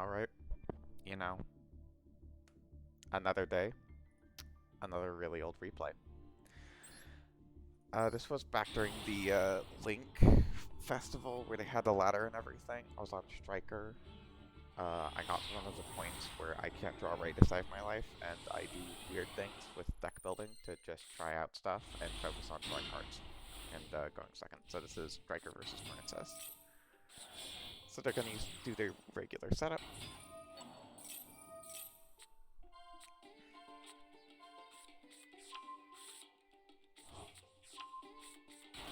Alright, you know, another day, another really old replay. This was back during the Link festival where they had the ladder and everything. I was on Striker. I got to one of the points where I can't draw right to save my life, and I do weird things with deck building to just try out stuff and focus on drawing cards and going second. So this is Striker versus Marincess. So they're going to do their regular setup.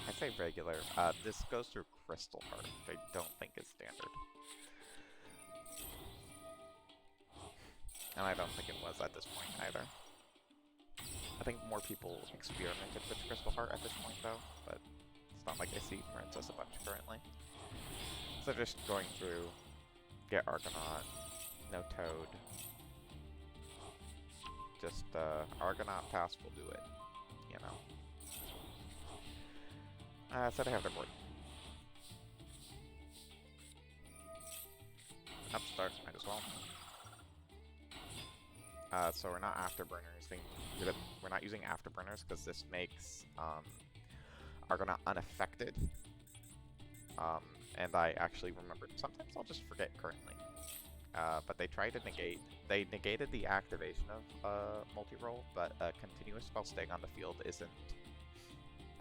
I say regular. This goes through Crystal Heart, which I don't think is standard. And I don't think it was at this point either. I think more people experimented with Crystal Heart at this point though, but it's not like I see Marincess a bunch currently. So just going through, get Argonaut, no Toad. Just Argonaut pass will do it, you know. So they have their board. Upstart, might as well. So we're not afterburners. We're not using afterburners because this makes Argonaut unaffected. And I actually remembered. Sometimes I'll just forget currently. But they tried to negate. They negated the activation of multi-roll, but a continuous spell staying on the field isn't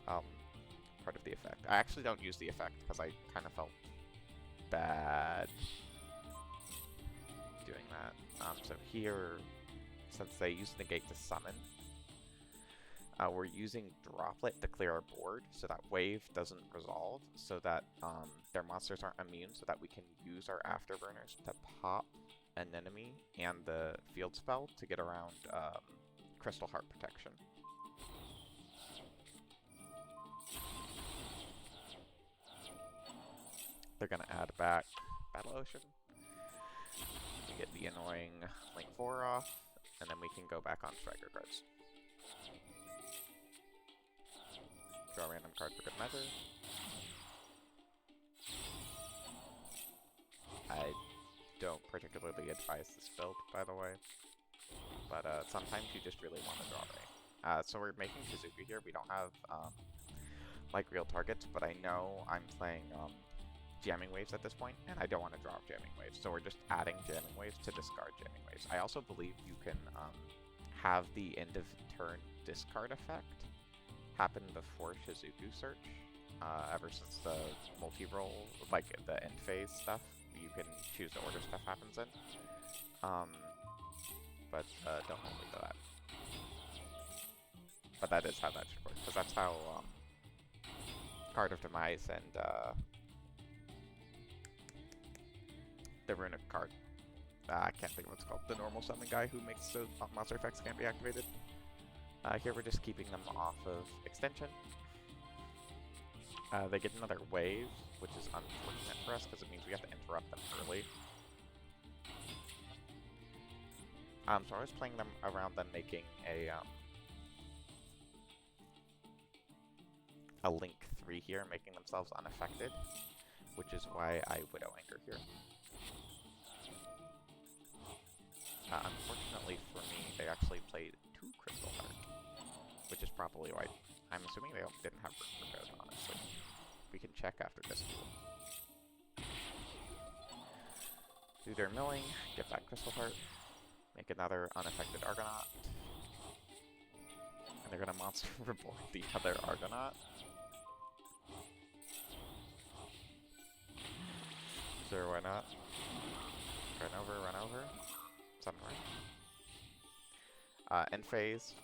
part of the effect. I actually don't use the effect because I kind of felt bad doing that. So here, since they use negate to summon, we're using Droplet to clear our board so that wave doesn't resolve, so that their monsters aren't immune, so that we can use our afterburners to pop an enemy and the field spell to get around Crystal Heart protection. They're gonna add back Battle Ocean. We get the annoying Link 4 off, and then we can go back on Striker cards. Draw a random card for good measure. I don't particularly advise this build, by the way, but sometimes you just really want to draw right. So we're making Shizuku here. We don't have like real targets, but I know I'm playing jamming waves at this point, and I don't want to draw jamming waves, so we're just adding jamming waves to discard jamming waves. I also believe you can have the end of turn discard effect happen before Shizuku search. Ever since the multi-roll, like the end phase stuff, you can choose the order stuff happens in. But don't hold me to that. But that is how that should work, because that's how Card of Demise and the Runic card. I can't think of what it's called. The normal summon guy who makes so monster effects can't be activated. Here we're just keeping them off of extension. They get another wave, which is unfortunate for us because it means we have to interrupt them early. So I was playing them around them making a Link 3 here, making themselves unaffected, which is why I Widow Anchor here. Unfortunately for me, they actually played 2 Crystal Heart, which is probably why. I'm assuming they didn't have room for code, honestly. We can check after this duel. Do their milling, get back Crystal Heart, make another unaffected Argonaut, and they're gonna monster reborn the other Argonaut. Sure, why not? Run over. Summon right. End phase.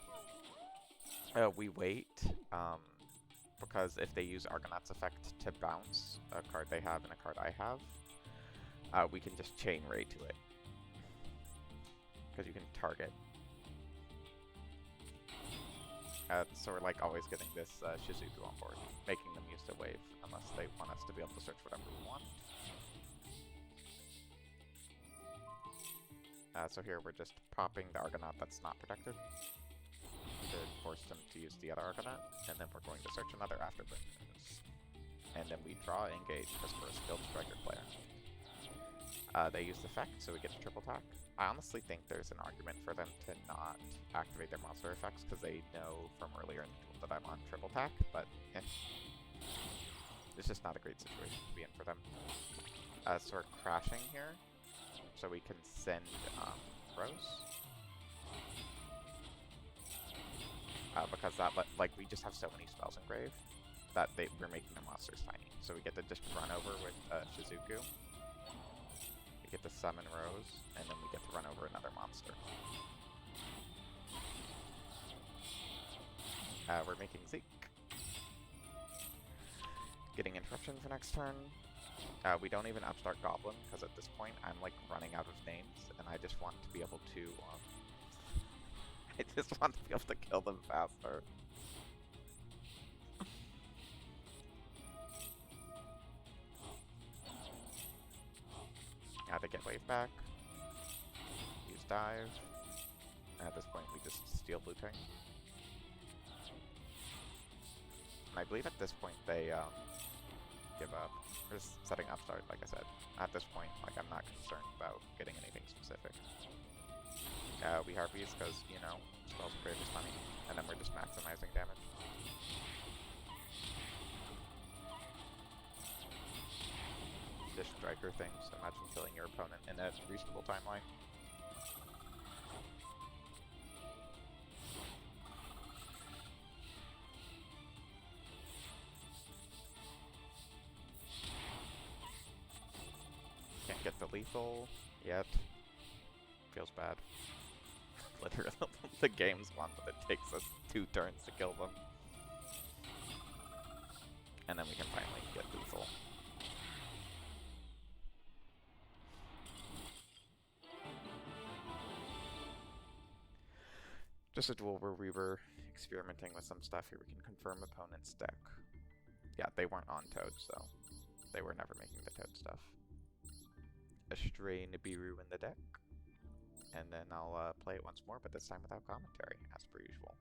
We wait, because if they use Argonaut's effect to bounce a card they have and a card I have, we can just chain ray to it. Because you can target. So we're like always getting this Shizuku on board, making them use the wave, unless they want us to be able to search whatever we want. So here we're just popping the Argonaut that's not protected to force them to use the other Argonaut, and then we're going to search another afterburners. And then we draw engage because we're a skilled striker player. They use effect, so we get the triple attack. I honestly think there's an argument for them to not activate their monster effects because they know from earlier in the duel that I'm on triple attack, but it's just not a great situation to be in for them. So we're crashing here, so we can send Rose. Because that, like, we just have so many spells engraved that we're making the monsters tiny. So we get to just run over with Shizuku. We get to summon Rose, and then we get to run over another monster. We're making Zeke. Getting Interruption for next turn. We don't even upstart Goblin, because at this point I'm like running out of names, and I just want to be able to I just want to be able to kill them faster. To get wave back. Use dive. And at this point we just steal looting. And I believe at this point they give up. We're just setting upstart, like I said. At this point, like, I'm not concerned about getting anything specific. We harpies because, you know, spells grave is funny, and then we're just maximizing damage. Just striker things. Imagine killing your opponent in a reasonable timeline. Can't get the lethal yet. Feels bad. Literally, the game's won, but it takes us 2 turns to kill them. And then we can finally get lethal. Just a duel where we were experimenting with some stuff here. We can confirm opponent's deck. Yeah, they weren't on Toad, so they were never making the Toad stuff. A Stray Nibiru in the deck. And then I'll play it once more, but this time without commentary, as per usual.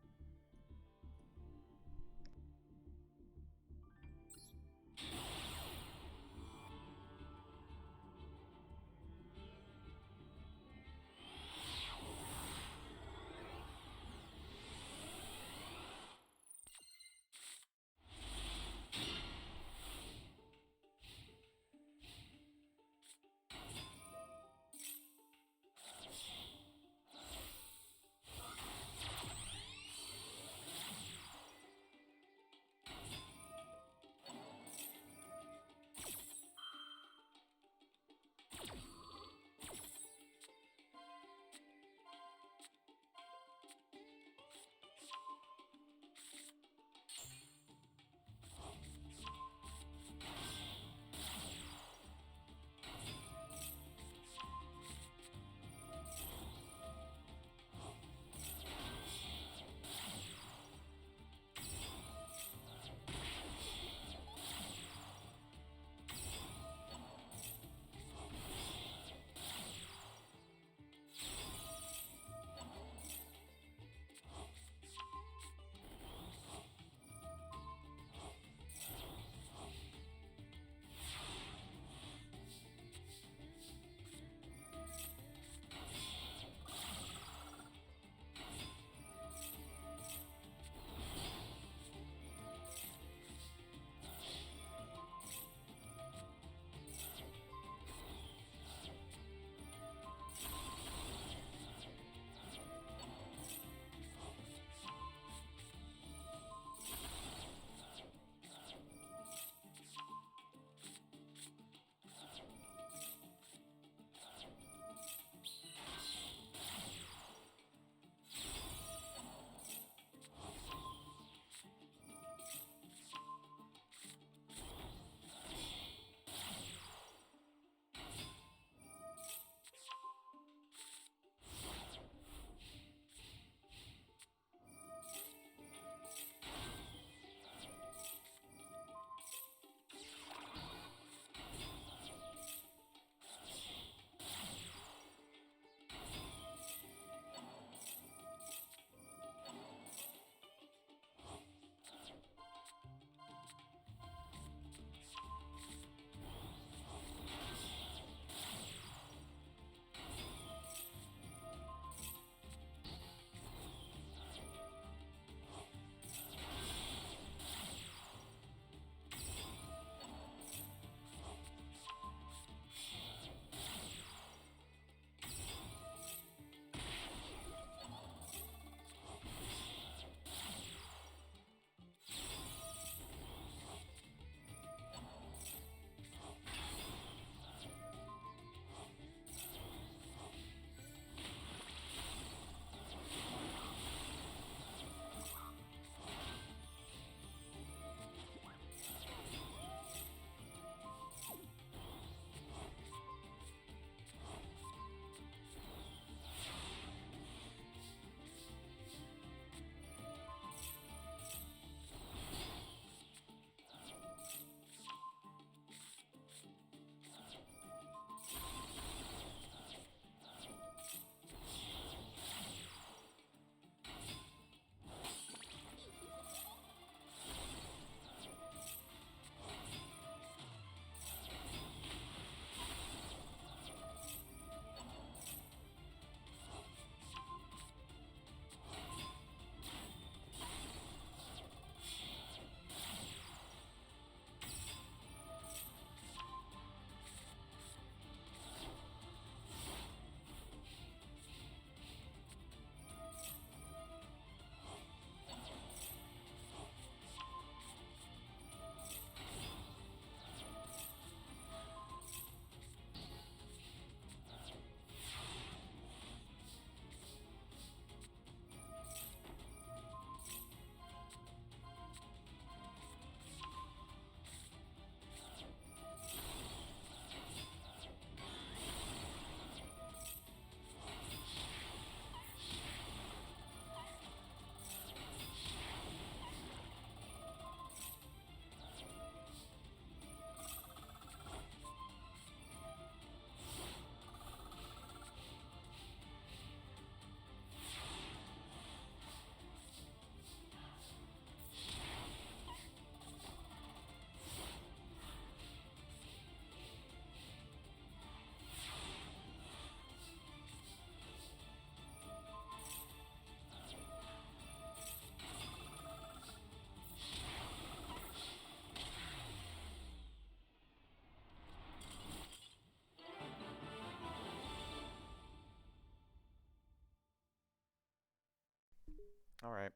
Alright,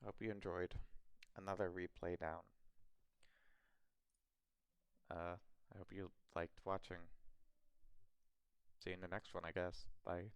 hope you enjoyed another replay down. I hope you liked watching. See you in the next one, I guess. Bye.